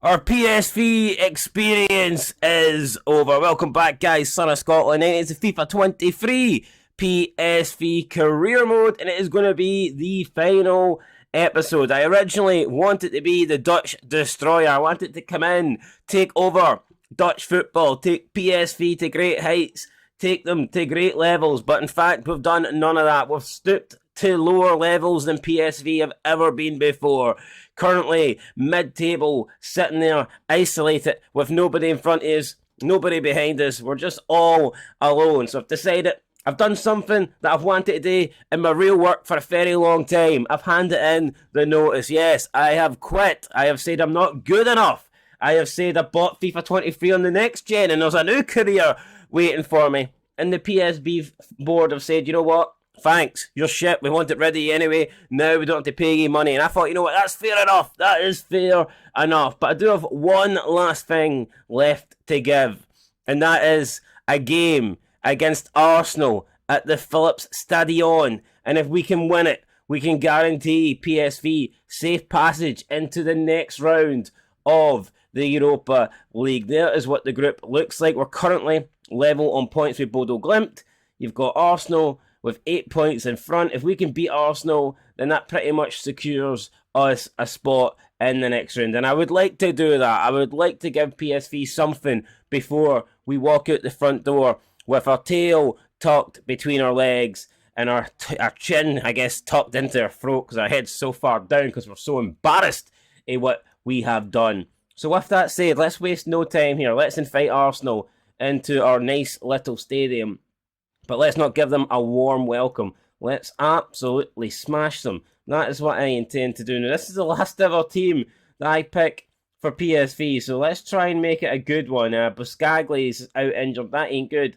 Our PSV experience is over. Welcome back, guys. Son of Scotland. It is the FIFA 23 PSV career mode, and it is going to be the final episode. I originally wanted to be the Dutch destroyer. I wanted to come in, take over Dutch football, take PSV to great heights, take them to great levels. But in fact, we've done none of that. We've stooped to lower levels than PSV have ever been before. Currently, mid-table, sitting there, isolated, with nobody in front of us, nobody behind us. We're just all alone. So I've decided I've done something that I've wanted to do in my real work for a very long time. I've handed in the notice. Yes, I have quit. I have said I'm not good enough. I have said I bought FIFA 23 on the next gen, and there's a new career waiting for me. And the PSB board have said, you know what? Thanks, you're shit, we want it ready anyway, now we don't have to pay you money. And I thought, you know what, that's fair enough, that is fair enough. But I do have one last thing left to give, and that is a game against Arsenal at the Philips Stadion. And if we can win it, we can guarantee PSV safe passage into the next round of the Europa League. There is what the group looks like. We're currently level on points with Bodo Glimt. You've got Arsenal with 8 points in front. If we can beat Arsenal, then that pretty much secures us a spot in the next round. And I would like to do that. I would like to give PSV something before we walk out the front door with our tail tucked between our legs and our chin, I guess, tucked into our throat because our head's so far down because we're so embarrassed at what we have done. So with that said, let's waste no time here. Let's invite Arsenal into our nice little stadium. But let's not give them a warm welcome. Let's absolutely smash them. That is what I intend to do. Now, this is the last ever team that I pick for PSV, so let's try and make it a good one. Buscagli's out injured. That ain't good.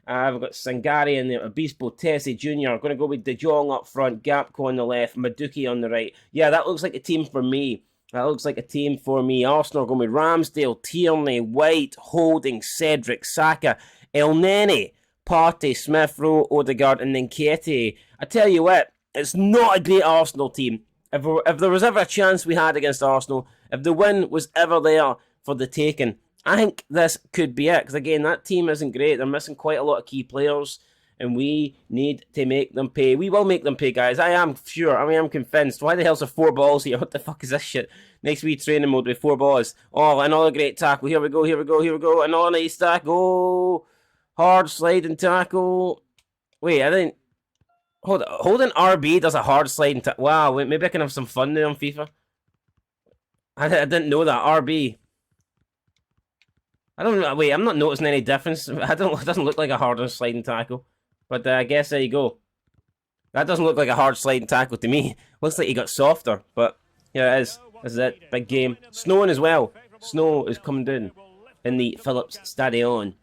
We've got Sangari in there, Obispo, Tessie Jr. I'm going to go with De Jong up front, Gapco on the left, Maduki on the right. Yeah, that looks like a team for me. That looks like a team for me. Arsenal are going with Ramsdale, Tierney, White, Holding, Cedric, Saka, El Nene, Partey, Smith Rowe, Odegaard, and then Nketiah. I tell you what, it's not a great Arsenal team. If there was ever a chance we had against Arsenal, if the win was ever there for the taking, I think this could be it. Because again, that team isn't great. They're missing quite a lot of key players, and we need to make them pay. We will make them pay, guys. I am sure. I mean, I'm convinced. Why the hell's there 4 balls here? What the fuck is this shit? Next week training mode with 4 balls. Oh, another great tackle. Here we go, here we go, here we go. Another nice tackle. Hard sliding tackle. Wait, I didn't. Holding RB does a hard sliding tackle. Wow, wait, maybe I can have some fun there on FIFA. I didn't know that. RB. I don't know. Wait, I'm not noticing any difference. It doesn't look like a hard sliding tackle. But I guess there you go. That doesn't look like a hard sliding tackle to me. Looks like he got softer. But here it is. This is it. Big game. Snowing as well. Snow is coming down in the Philips Stadion.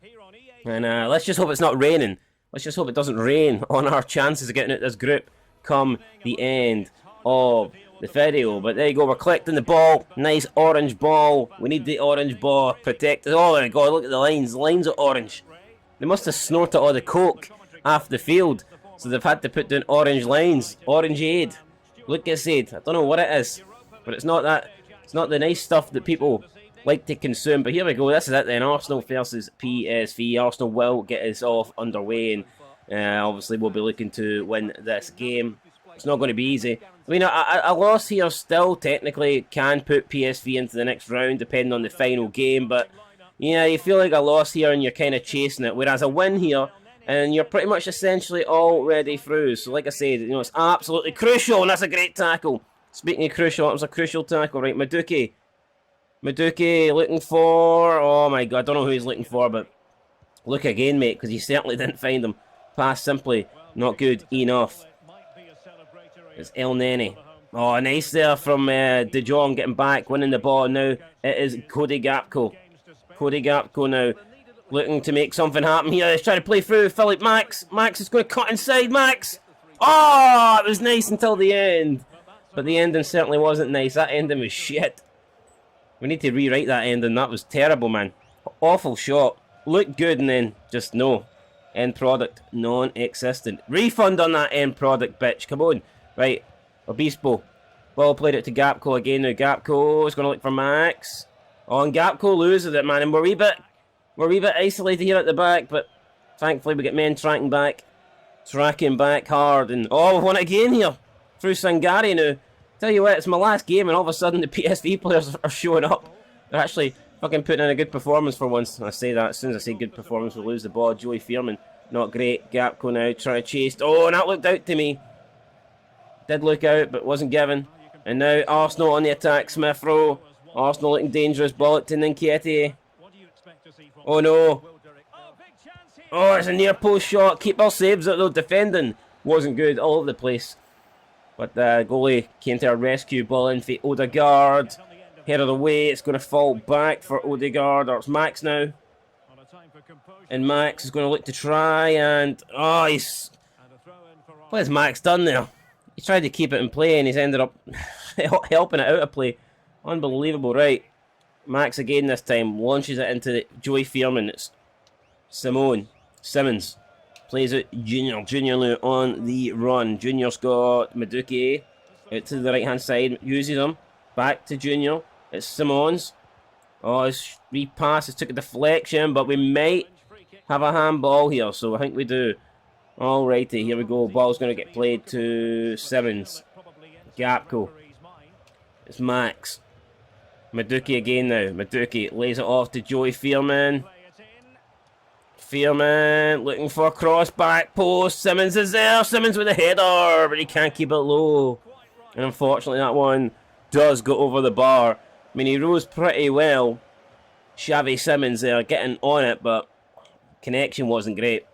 And let's just hope it's not raining. Let's just hope it doesn't rain on our chances of getting out this group come the end of the video. But there you go, we're collecting the ball. Nice orange ball. We need the orange ball protected. Oh my god, look at the lines. The lines are orange. They must have snorted all the coke off the field. So they've had to put down orange lines. Orange aid. Look at it. I don't know what it is. But it's not that. It's not the nice stuff that people like to consume. But here we go, this is it then. Arsenal versus PSV. Arsenal will get us off underway, and obviously we'll be looking to win this game. It's not going to be easy. I mean, a loss here still technically can put PSV into the next round, depending on the final game, but yeah, you feel like a loss here and you're kind of chasing it, whereas a win here and you're pretty much essentially already through. So like I said, you know, it's absolutely crucial, and that's a great tackle. Speaking of crucial, it was a crucial tackle, right? Maduki looking for... Oh my god, I don't know who he's looking for, but look again, mate, because he certainly didn't find him. Pass simply not good enough. It's El Nene. Oh, nice there from De Jong getting back, winning the ball. Now it is Cody Gapco. Cody Gapco now looking to make something happen here. He's trying to play through Philip Max. Max is going to cut inside. Max! Oh, it was nice until the end. But the ending certainly wasn't nice. That ending was shit. We need to rewrite that ending. That was terrible, man. Awful shot. Looked good and then just no. End product non-existent. Refund on that end product, bitch. Come on. Right. Obispo. Ball played it to Gapco again now. Gapco is going to look for Max. Oh, and Gapco loses it, man. And we're a wee bit isolated here at the back, but thankfully we get men tracking back hard. And oh, we've won it again here through Sangari now. Tell you what, it's my last game, and all of a sudden the PSV players are showing up. They're actually fucking putting in a good performance for once. I say that as soon as I say good performance, we'll lose the ball. Joey Fearman, not great. Gapco now trying to chase. Oh, and that looked out to me. Did look out, but wasn't given. And now Arsenal on the attack. Smith Rowe. Arsenal looking dangerous. Ball to Nketiah. Oh no. Oh, it's a near post shot. Keeper saves it though. Defending wasn't good. All over the place. But the goalie came to our rescue. Ball in for Odegaard. Head of the way. It's going to fall back for Odegaard. Or it's Max now. And Max is going to look to try and... Oh, he's... What has Max done there? He tried to keep it in play and he's ended up helping it out of play. Unbelievable, right? Max again this time. Launches it into Joey Fearman. It's Simmons. Plays it Junior. Junior now on the run. Junior's got Madueke out to the right hand side. Uses him. Back to Junior. It's Simons. Oh, his repass has took a deflection, but we might have a handball here, so I think we do. Alrighty, here we go. Ball's going to get played to Simmons. Gapco. It's Max. Madueke again now. Madueke lays it off to Joey Fearman. Fearman looking for a cross back post. Simmons is there. Simmons with a header, but he can't keep it low. And unfortunately that one does go over the bar. I mean, he rose pretty well. Xavi Simmons there getting on it, but connection wasn't great.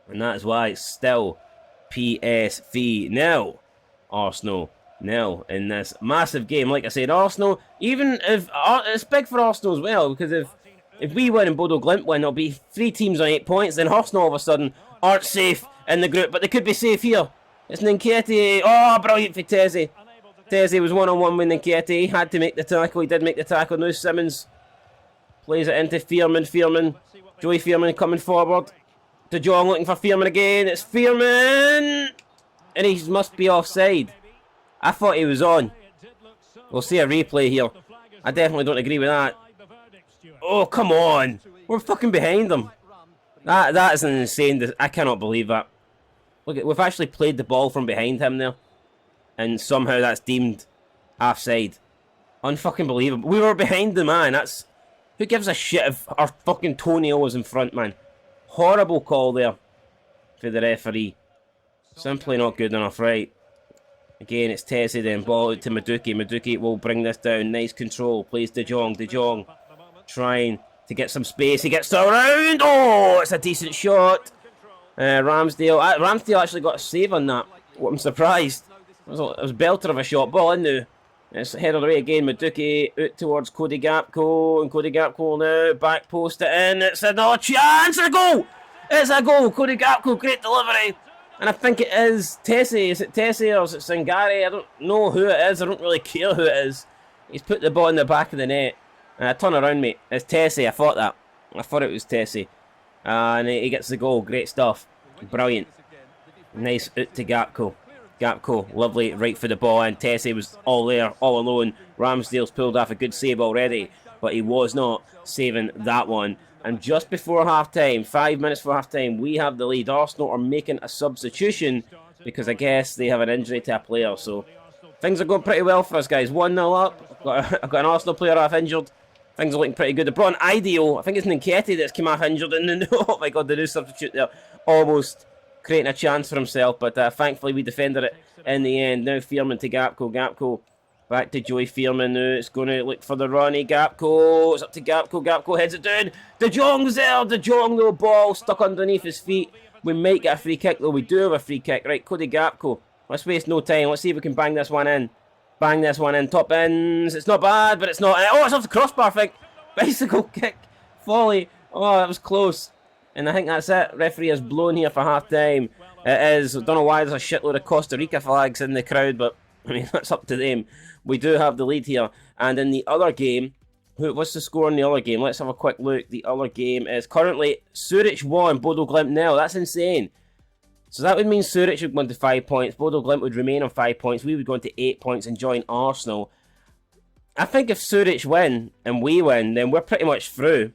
And that is why it's still PSV nil. Arsenal nil in this massive game. Like I said, Arsenal, even if it's big for Arsenal as well, because if we win and Bodo Glimt win, it'll be 3 teams on 8 points. Then Arsenal all of a sudden aren't safe in the group, but they could be safe here. It's Nketiah. Oh, brilliant for Teze. Teze was one-on-one with Nketiah. He had to make the tackle. He did make the tackle. Now Simmons plays it into Fearman. Joey Fearman coming forward. De Jong looking for Fearman again. It's Fearman! And he must be offside. I thought he was on. We'll see a replay here. I definitely don't agree with that. Oh, come on. We're fucking behind them. That is an insane... I cannot believe that. Look, we've actually played the ball from behind him there. And somehow that's deemed offside. Unfucking believable. We were behind the man. That's... Who gives a shit if our fucking toenail was in front, man? Horrible call there for the referee. Simply not good enough, right? Again, it's Teze then. Ball out to Madueke. Madueke will bring this down. Nice control. Plays De Jong. De Jong trying to get some space. He gets around. Oh, it's a decent shot. Ramsdale actually got a save on that. I'm surprised. It was a belter of a shot. Ball in now. It's headed away again. Madueke out towards Cody Gapco. And Cody Gapco now back post it in. It's another chance. It's a goal. It's a goal. Cody Gapco, great delivery. And I think it is Teze. Is it Teze or is it Sangari? I don't know who it is. I don't really care who it is. He's put the ball in the back of the net. And I turn around, mate. It's Teze. I thought that. I thought it was Teze. And he gets the goal. Great stuff. Brilliant. Nice out to Gapco. Gapco, lovely, right for the ball, and Teze was all there, all alone. Ramsdale's pulled off a good save already, but he was not saving that one. And just before half-time, 5 minutes before half-time, we have the lead. Arsenal are making a substitution because I guess they have an injury to a player. So things are going pretty well for us, guys. 1-0 up. I've got an Arsenal player off injured. Things are looking pretty good. They brought an Ideal. I think it's Nketiah that's come off injured. And oh my God, the new substitute there. Almost creating a chance for himself, but thankfully we defended it in the end. Now Fearman to Gapco. Gapco back to Joey Fearman now. It's going to look for the runny. Gapco. It's up to Gapco. Gapco heads it down. De Jong's there. De Jong, though, ball stuck underneath his feet. We might get a free kick, though. We do have a free kick. Right, Cody Gapco. Let's waste no time. Let's see if we can bang this one in. Bang this one in. Top ends. It's not bad, but it's not. Oh, it's off the crossbar, I think. Bicycle kick. Volley. Oh, that was close. And I think that's it. Referee has blown here for half-time. It is. I don't know why there's a shitload of Costa Rica flags in the crowd, but I mean, that's up to them. We do have the lead here. And in the other game, what's the score in the other game? Let's have a quick look. The other game is currently Zurich 1, Bodo Glimt 0. That's insane. So that would mean Zurich would go on to 5 points. Bodo Glimt would remain on 5 points. We would go on to 8 points and join Arsenal. I think if Zurich win and we win, then we're pretty much through.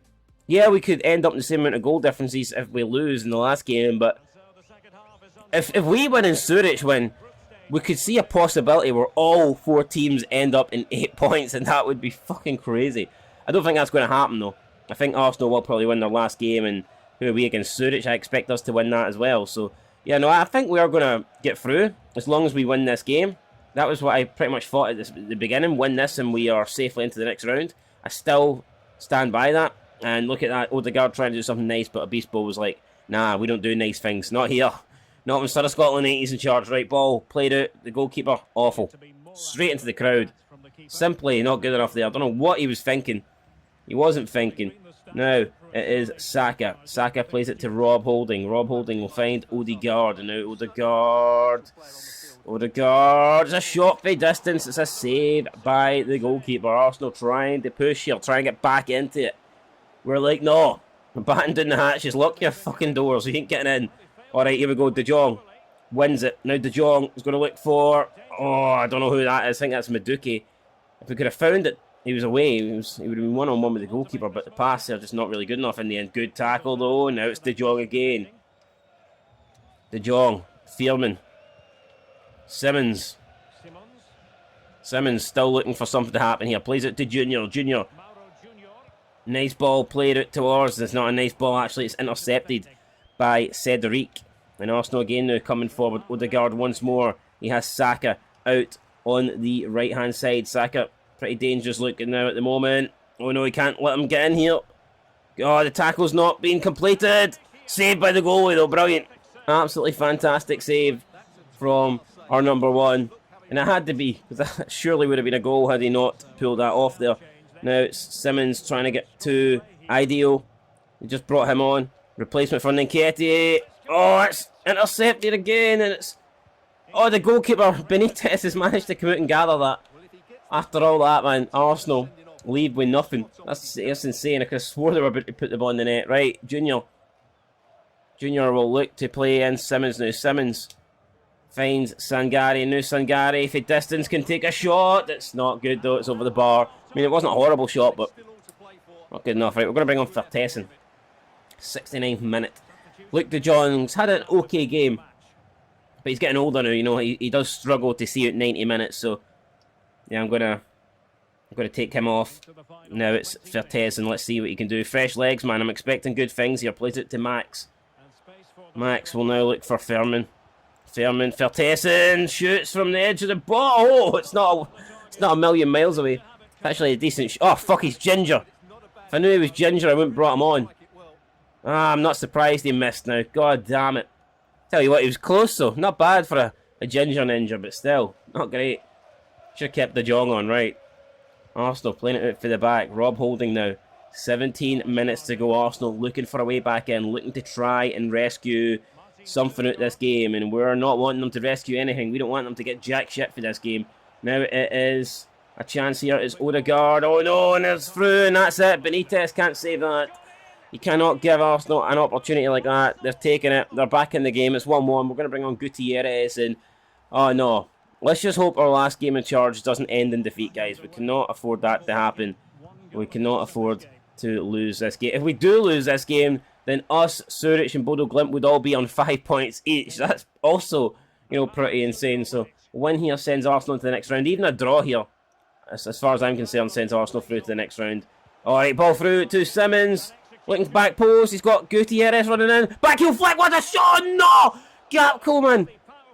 Yeah, we could end up in the same amount of goal differences if we lose in the last game, but if we win and Zurich win, we could see a possibility where all 4 teams end up in 8 points, and that would be fucking crazy. I don't think that's going to happen, though. I think Arsenal will probably win their last game, and who are we against Zurich? I expect us to win that as well. So, yeah, no, I think we are going to get through as long as we win this game. That was what I pretty much thought at the beginning. Win this and we are safely into the next round. I still stand by that. And look at that, Odegaard trying to do something nice, but Obispo was like, nah, we don't do nice things. Not here. Not when Son of Scotland 80's in charge. Right ball, played out, the goalkeeper, awful. Straight into the crowd. Simply not good enough there. I don't know what he was thinking. He wasn't thinking. Now, it is Saka. Saka plays it to Rob Holding. Rob Holding will find Odegaard. And now Odegaard. It's a shot by distance. It's a save by the goalkeeper. Arsenal trying to push here, trying to get back into it. We're like, no. Batten down the hatches. Lock your fucking doors. You ain't getting in. Alright, here we go. De Jong wins it. Now De Jong is going to look for... Oh, I don't know who that is. I think that's Madueke. If we could have found it, he was away. He would have been one-on-one with the goalkeeper, but the pass there just not really good enough in the end. Good tackle, though. Now it's De Jong again. De Jong. Fearman. Simmons still looking for something to happen here. Plays it to Junior. Nice ball played out towards. It's not a nice ball, actually. It's intercepted by Cedric. And Arsenal again now coming forward. Odegaard once more. He has Saka out on the right-hand side. Saka, pretty dangerous looking now at the moment. Oh no, he can't let him get in here. Oh, the tackle's not being completed. Saved by the goalie though, brilliant. Absolutely fantastic save from our number one. And it had to be, because that surely would have been a goal had he not pulled that off there. Now it's Simmons trying to get to Ideal. He just brought him on. Replacement for Nketiah. Oh, it's intercepted again, and it's... Oh, the goalkeeper, Benitez, has managed to come out and gather that. After all that, man, Arsenal lead with nothing. That's insane. I could have swore they were about to put the ball in the net. Right, Junior will look to play in Simmons now. Simmons finds Sangare. Now Sangare, if he distance, can take a shot. It's not good, though. It's over the bar. I mean, it wasn't a horrible shot, but not good enough. Right, we're going to bring on Vertessen. 69th minute. Luke de Jong's had an okay game, but he's getting older now. You know, he does struggle to see out 90 minutes. So, yeah, I'm gonna take him off. Now it's Vertessen. Let's see what he can do. Fresh legs, man. I'm expecting good things here. Plays it to Max. Max will now look for Furman. Vertessen shoots from the edge of the ball. Oh, it's not a million miles away. It's actually a decent oh, fuck, he's ginger. If I knew he was ginger, I wouldn't brought him on. Ah, I'm not surprised he missed now. God damn it. Tell you what, he was close though. Not bad for a ginger ninja, but still, not great. Should have kept De Jong on, right. Arsenal playing it out for the back. Rob Holding now. 17 minutes to go. Arsenal looking for a way back in, looking to try and rescue something out this game, and we're not wanting them to rescue anything. We don't want them to get jack shit for this game. Now it is a chance here. It's Odegaard. Oh no, and it's through, and that's it. Benitez can't save that. You cannot give Arsenal an opportunity like that. They're taking it. They're back in the game. It's 1-1. We're going to bring on Gutierrez, and oh no. Let's just hope our last game in charge doesn't end in defeat, guys. We cannot afford that to happen. We cannot afford to lose this game. If we do lose this game, then us, Zurich and Bodo Glimt would all be on 5 points each. That's also, you know, pretty insane. So, win here sends Arsenal into the next round. Even a draw here, as far as I'm concerned, sends Arsenal through to the next round. Alright, ball through to Simmons. Looking back post. He's got Gutierrez running in. Back heel flick. What a shot! No! Gapco, man.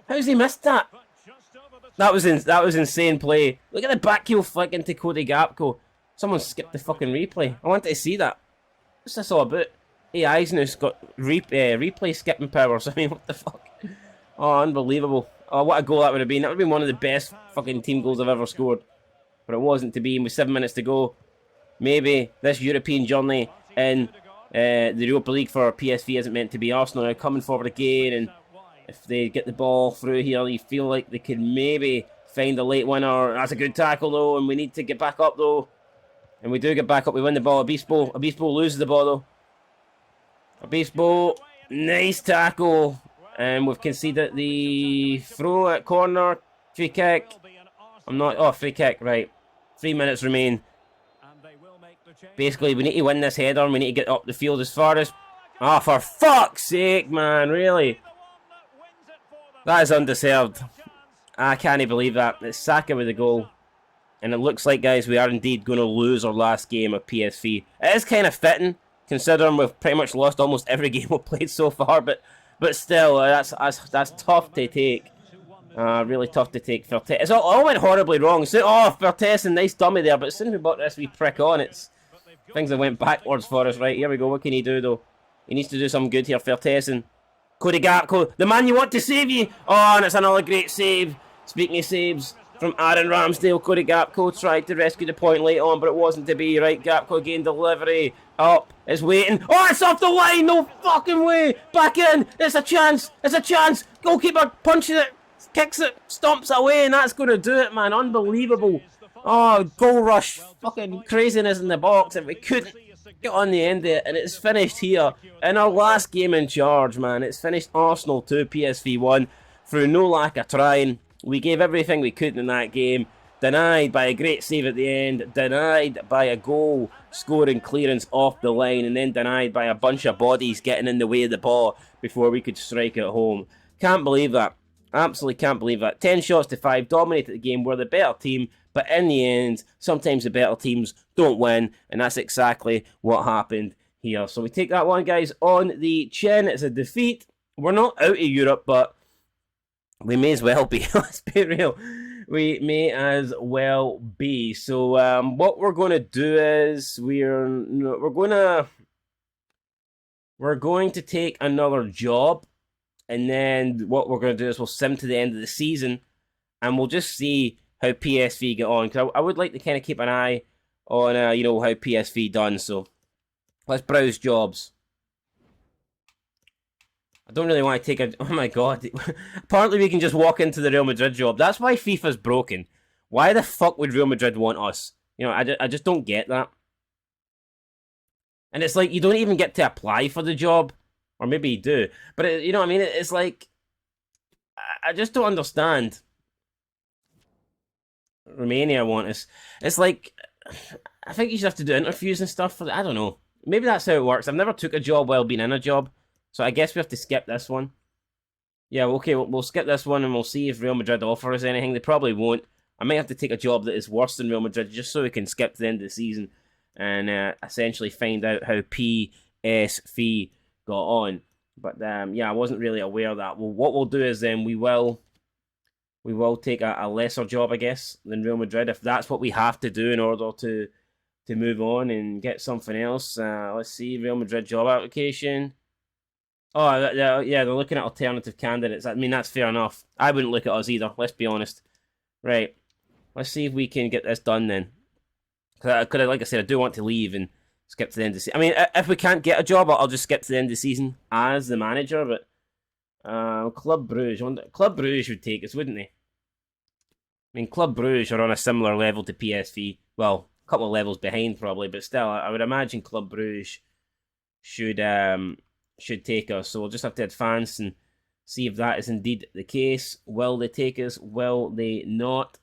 How's he missed that? That was insane play. Look at the back heel flick into Cody Gapco. Someone skipped the fucking replay. I wanted to see that. What's this all about? AI's now got replay skipping powers. I mean, what the fuck? Oh, unbelievable. Oh, what a goal that would have been. That would have been one of the best fucking team goals I've ever scored. But it wasn't to be. And with 7 minutes to go, maybe this European journey in the Europa League for PSV isn't meant to be. Arsenal now coming forward again, and if they get the ball through here, you feel like they could maybe find a late winner. That's a good tackle though, and we need to get back up though. And we do get back up, we win the ball. Obispo loses the ball though. Obispo, nice tackle. And we've conceded the throw at corner. Free kick. Free kick, right. 3 minutes remain. Basically, we need to win this header and we need to get up the field as far as... Oh, for fuck's sake, man, really? That is undeserved. I can't believe that. It's Saka with the goal. And it looks like, guys, we are indeed going to lose our last game of PSV. It is kind of fitting, considering we've pretty much lost almost every game we've played so far. But still, that's tough to take. Really tough to take. It all went horribly wrong. So, oh, Vertessen, nice dummy there. But as soon as we brought this wee prick on, it's things that went backwards for us. Right, here we go. What can he do, though? He needs to do something good here, Vertessen. Cody Gakpo, the man you want to save you. Oh, and it's another great save. Speaking of saves from Aaron Ramsdale, Cody Gakpo tried to rescue the point late on, but it wasn't to be. Right, Gakpo again, delivery. Up, it's waiting. Oh, it's off the line. No fucking way. Back in. It's a chance. It's a chance. Goalkeeper punches it. Kicks it, stomps away, and that's going to do it, man. Unbelievable. Oh, goal rush. Fucking craziness in the box. If we couldn't get on the end of it, and it's finished here in our last game in charge, man. It's finished Arsenal 2, PSV 1 through no lack of trying. We gave everything we could in that game. Denied by a great save at the end. Denied by a goal scoring clearance off the line, and then denied by a bunch of bodies getting in the way of the ball before we could strike it home. Can't believe that. Absolutely can't believe that. 10 shots to 5, dominated the game. We're the better team, but in the end, sometimes the better teams don't win, and that's exactly what happened here. So we take that one, guys, on the chin. It's a defeat. We're not out of Europe, but we may as well be. Let's be real. We may as well be. So what we're going to do is we're going to take another job. And then what we're going to do is we'll sim to the end of the season. And we'll just see how PSV get on. Because I would like to kind of keep an eye on, you know, how PSV done. So let's browse jobs. I don't really want to take a... Oh my god. Apparently we can just walk into the Real Madrid job. That's why FIFA's broken. Why the fuck would Real Madrid want us? You know, I just don't get that. And it's like, you don't even get to apply for the job. Or maybe you do. But, you know what I mean? It's like... I just don't understand. Romania want us. It's like... I think you should have to do interviews and stuff for that. I don't know. Maybe that's how it works. I've never took a job while being in a job. So I guess we have to skip this one. Yeah, okay, we'll skip this one and we'll see if Real Madrid offer us anything. They probably won't. I might have to take a job that is worse than Real Madrid just so we can skip to the end of the season and essentially find out how PSV got on. But yeah, I wasn't really aware of that. Well, what we'll do is then we will take a lesser job, I guess, than Real Madrid if that's what we have to do in order to move on and get something else. Let's see, Real Madrid job application. Oh, yeah, they're looking at alternative candidates. I mean, that's fair enough. I wouldn't look at us either, let's be honest. Right, let's see if we can get this done then. Because, like I said, I do want to leave and skip to the end of the season. I mean, if we can't get a job, I'll just skip to the end of the season as the manager. But Club Bruges, Club Bruges would take us, wouldn't they? I mean, Club Bruges are on a similar level to PSV. Well, a couple of levels behind probably, but still, I would imagine Club Bruges should take us. So we'll just have to advance and see if that is indeed the case. Will they take us? Will they not?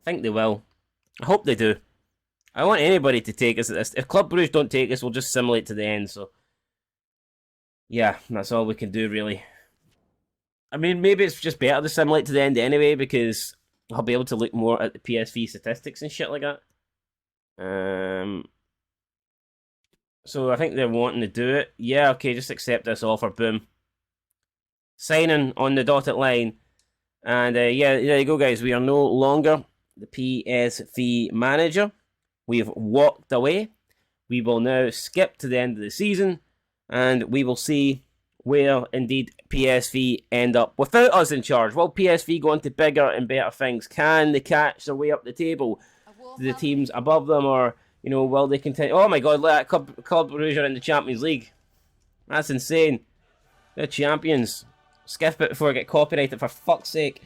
I think they will. I hope they do. I want anybody to take us at this. If Club Bruges don't take us, we'll just simulate to the end. So, yeah, that's all we can do, really. I mean, maybe it's just better to simulate to the end anyway, because I'll be able to look more at the PSV statistics and shit like that. So I think they're wanting to do it. Yeah, okay, just accept this offer. Boom. Signing on the dotted line. And yeah, there you go, guys. We are no longer the PSV manager. We've walked away. We will now skip to the end of the season. And we will see where, indeed, PSV end up without us in charge. Will PSV go on to bigger and better things? Can they catch their way up the table to the teams above them? Or, you know, will they continue? Oh my god, look at that. Club Brugge are in the Champions League. That's insane. They're champions. Skip it before I get copyrighted, for fuck's sake.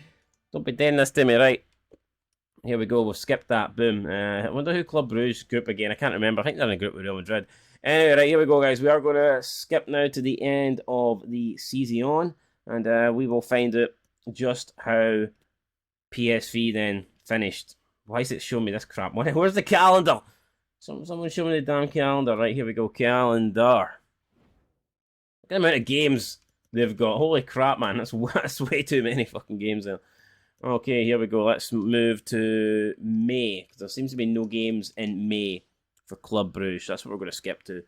Don't be doing this to me, right? Here we go, we've skipped that, boom. I wonder who Club Brugge group again, I can't remember. I think they're in a group with Real Madrid. Anyway, right, here we go, guys. We are going to skip now to the end of the season, and we will find out just how PSV then finished. Why is it showing me this crap? Where's the calendar? Someone show me the damn calendar. Right, here we go. Calendar. Look at the amount of games they've got. Holy crap, man. That's way too many fucking games there. Okay, here we go. Let's move to May. There seems to be no games in May for Club Brugge. That's what we're going to skip to.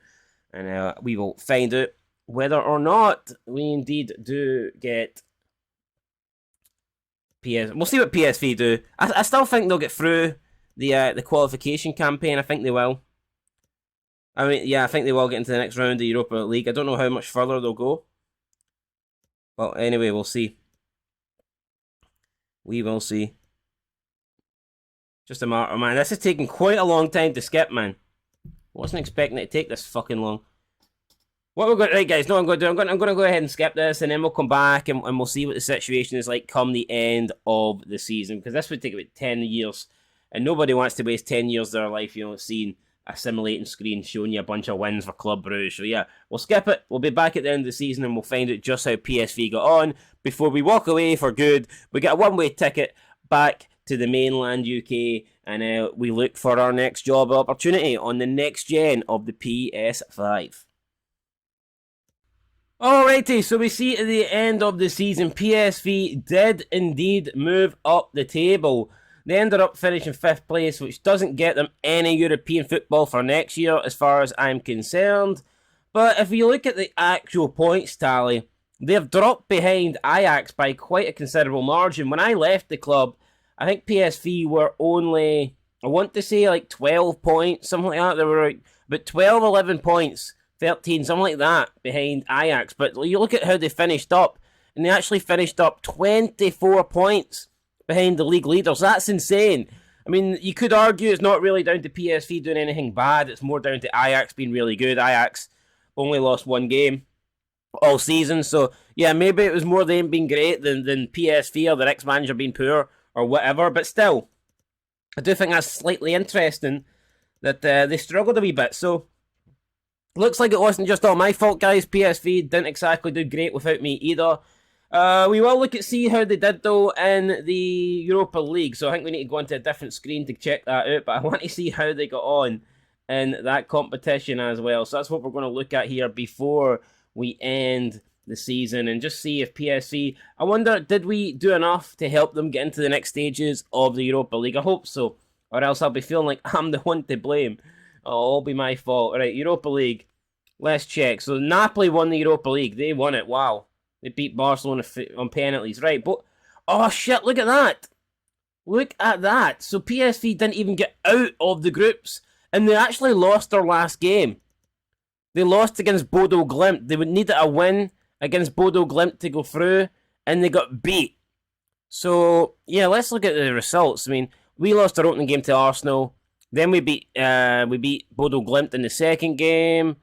And we will find out whether or not we indeed do get PS. We'll see what PSV do. I still think they'll get through the qualification campaign. I think they will. I mean, yeah, I think they will get into the next round of the Europa League. I don't know how much further they'll go. Well, anyway, we'll see. We will see. Just a matter, man. This is taking quite a long time to skip, man. Wasn't expecting it to take this fucking long. What we're going to, right, guys? No, I'm going to go ahead and skip this, and then we'll come back and we'll see what the situation is like come the end of the season, because this would take about 10 years, and nobody wants to waste 10 years of their life, you know, seeing a simulating screen showing you a bunch of wins for Club Brugge. So yeah, we'll skip it. We'll be back at the end of the season, and we'll find out just how PSV got on before we walk away for good. We get a one-way ticket back to the mainland UK, and we look for our next job opportunity on the next gen of the PS5. Alrighty, so we see at the end of the season, PSV did indeed move up the table. They ended up finishing 5th place, which doesn't get them any European football for next year, as far as I'm concerned. But if you look at the actual points tally, they've dropped behind Ajax by quite a considerable margin. When I left the club, I think PSV were only, I want to say like 12 points, something like that. They were like about 12, 11 points. 13, something like that, behind Ajax. But you look at how they finished up, and they actually finished up 24 points behind the league leaders. That's insane. I mean, you could argue it's not really down to PSV doing anything bad. It's more down to Ajax being really good. Ajax only lost one game all season. So, yeah, maybe it was more them being great than PSV or the next manager being poor or whatever. But still, I do think that's slightly interesting that they struggled a wee bit. So, looks like it wasn't just all my fault, guys. PSV didn't exactly do great without me either. We will look at see how they did, though, in the Europa League. So I think we need to go into a different screen to check that out. But I want to see how they got on in that competition as well. So that's what we're going to look at here before we end the season. And just see if PSV... I wonder, did we do enough to help them get into the next stages of the Europa League? I hope so. Or else I'll be feeling like I'm the one to blame. It'll all be my fault. All right, Europa League. Let's check. So Napoli won the Europa League. They won it. Wow. They beat Barcelona on penalties. Right, but... Oh, shit, look at that. Look at that. So PSV didn't even get out of the groups. And they actually lost their last game. They lost against Bodo Glimt. They would need a win against Bodo Glimt to go through. And they got beat. So, yeah, let's look at the results. I mean, we lost our opening game to Arsenal. Then we beat Bodo Glimt in the second game.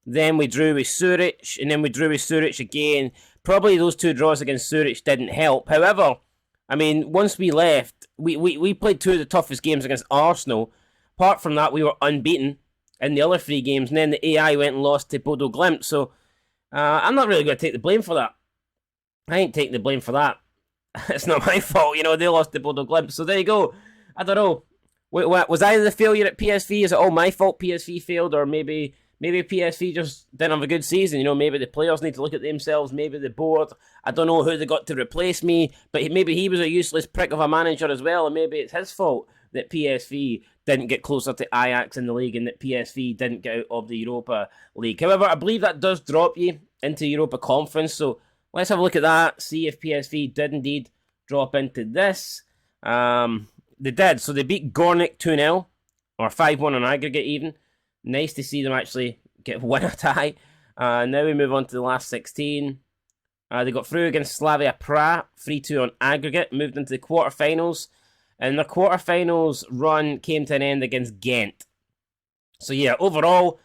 Then we drew with Zurich. And then we drew with Zurich again. Probably those two draws against Zurich didn't help. However, I mean, once we left, we played two of the toughest games against Arsenal. Apart from that, we were unbeaten in the other three games. And then the AI went and lost to Bodo Glimt. So, I'm not really going to take the blame for that. I ain't taking the blame for that. It's not my fault, you know, they lost to Bodo Glimt. So there you go. I don't know. Was I the failure at PSV? Is it all my fault PSV failed? Or maybe PSV just didn't have a good season? You know, maybe the players need to look at themselves. Maybe the board. I don't know who they got to replace me. But maybe he was a useless prick of a manager as well. And maybe it's his fault that PSV didn't get closer to Ajax in the league. And that PSV didn't get out of the Europa League. However, I believe that does drop you into Europa Conference. So let's have a look at that. See if PSV did indeed drop into this. They did. So they beat Gornik 2-0. Or 5-1 on aggregate even. Nice to see them actually win a tie. Now we move on to the last 16. They got through against Slavia Prague. 3-2 on aggregate. Moved into the quarterfinals. And the quarterfinals run came to an end against Ghent. So yeah, overall,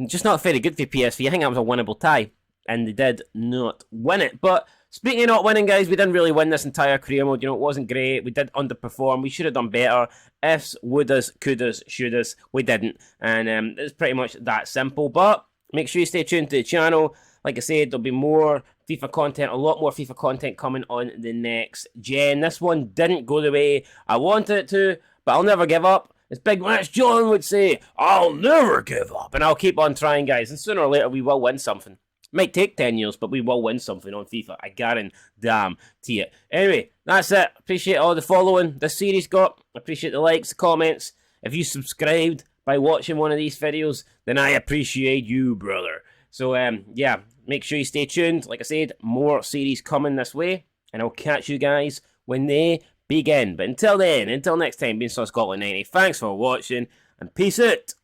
just not very good for PSV. I think that was a winnable tie. And they did not win it. But speaking of not winning, guys, we didn't really win this entire career mode. You know, it wasn't great. We did underperform. We should have done better. Ifs, wouldas, couldas, shouldas. We didn't. And it's pretty much that simple. But make sure you stay tuned to the channel. Like I said, there'll be more FIFA content, a lot more FIFA content coming on the next gen. This one didn't go the way I wanted it to, but I'll never give up. As Big Match John would say, I'll never give up. And I'll keep on trying, guys. And sooner or later, we will win something. Might take 10 years, but we will win something on FIFA. I guarantee it. Anyway, that's it. Appreciate all the following this series got. Appreciate the likes, the comments. If you subscribed by watching one of these videos, then I appreciate you, brother. So, yeah, make sure you stay tuned. Like I said, more series coming this way. And I'll catch you guys when they begin. But until then, until next time, been Scotland 90. Thanks for watching, and peace out.